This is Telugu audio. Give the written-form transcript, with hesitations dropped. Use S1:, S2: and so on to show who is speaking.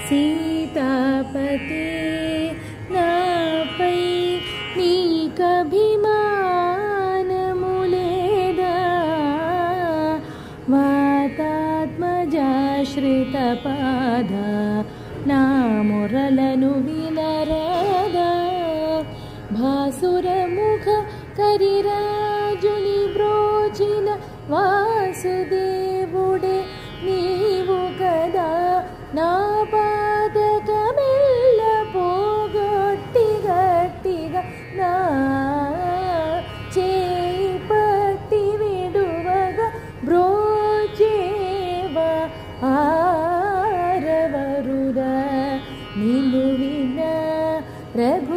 S1: సీతాపతి నాపై నీకభిమానము లేదా వాతాత్మజాశ్రితపాద నా మొరలను వినరదా భాసురముఖ కరిరాజుని బ్రోచిన వాసుదేవుడే నీవు కదా నా పాతకమెల్ల పోగొట్టి గట్టిగా నా చేయి పట్టి విడువగా బ్రోచేవా ఆరవరురా నిలువిన రఘు